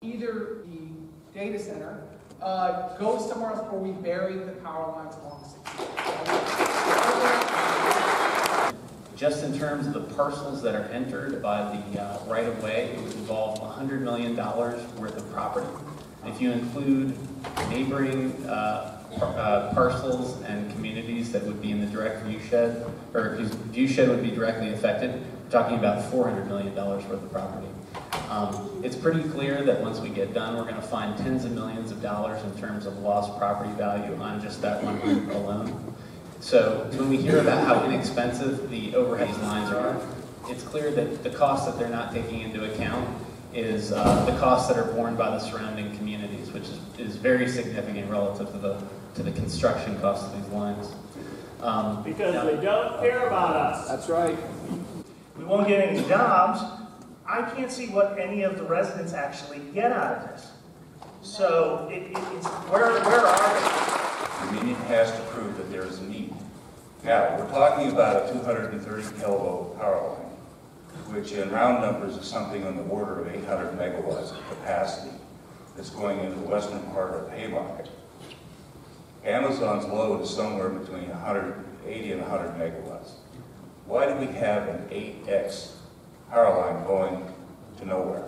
Either the data center goes somewhere else or we bury the power lines along the 60. Just in terms of the parcels that are entered by the right-of-way, it would involve $100 million worth of property. If you include neighboring parcels and communities that would be in the direct viewshed, or whose viewshed would be directly affected, we're talking about $400 million worth of property. It's pretty clear that once we get done, we're going to find tens of millions of dollars in terms of lost property value on just that one route alone. So when we hear about how inexpensive the overhead lines are, it's clear that the cost that they're not taking into account is the costs that are borne by the surrounding communities, which is very significant relative to the construction costs of these lines. Because they don't care about us. That's right. We won't get any jobs. I can't see what any of the residents actually get out of this. So it's where are they? The union has to prove that there is a need. Now, we're talking about a 230 kilovolt power line, which in round numbers is something on the order of 800 megawatts of capacity that's going into the western part of Haymarket. Amazon's load is somewhere between 180 and 100 megawatts. Why do we have an 8x power line going to nowhere?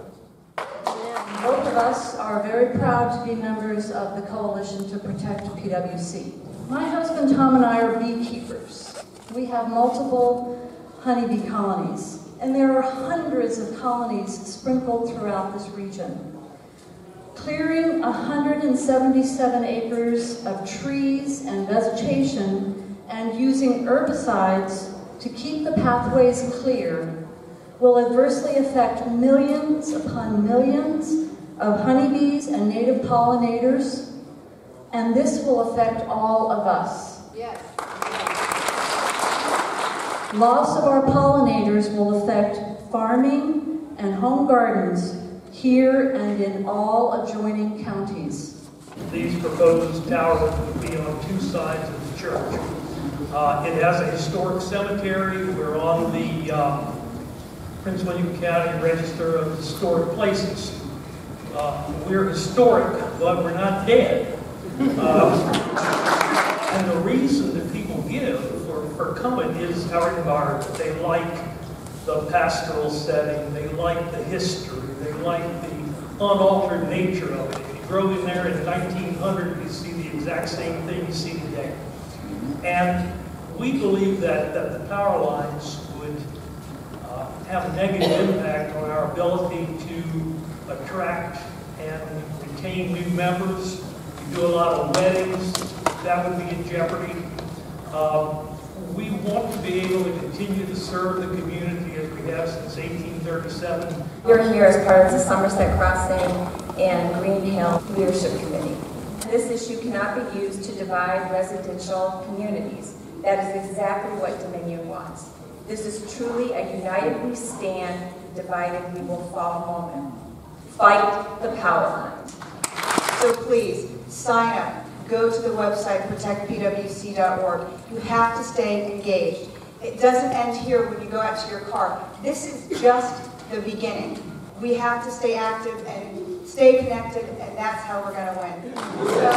Both of us are very proud to be members of the Coalition to Protect PwC. My husband Tom and I are beekeepers. We have multiple honeybee colonies, and there are hundreds of colonies sprinkled throughout this region. Clearing 177 acres of trees and vegetation and using herbicides to keep the pathways clear will adversely affect millions upon millions of honeybees and native pollinators, and this will affect all of us. Yes. Loss of our pollinators will affect farming and home gardens here and in all adjoining counties. These proposed towers would be on two sides of the church. It has a historic cemetery. We're on the Prince William County Register of Historic Places. We're historic, but we're not dead. And the reason that people give for coming is our environment. They like the pastoral setting, they like the history, they like the unaltered nature of it. If you drove in there in 1900, you see the exact same thing you see today. And we believe that the power lines would have a negative impact on our ability to attract and retain new members. We do a lot of weddings. That would be in jeopardy. We want to be able to continue to serve the community as we have since 1837. We're here as part of the Somerset Crossing and Green Hill Leadership Committee. This issue cannot be used to divide residential communities. That is exactly what Dominion wants. This is truly a united we stand, divided we will fall moment. Fight the power lines. So please, sign up. Go to the website, protectpwc.org. You have to stay engaged. It doesn't end here when you go out to your car. This is just the beginning. We have to stay active and stay connected, and that's how we're going to win. So,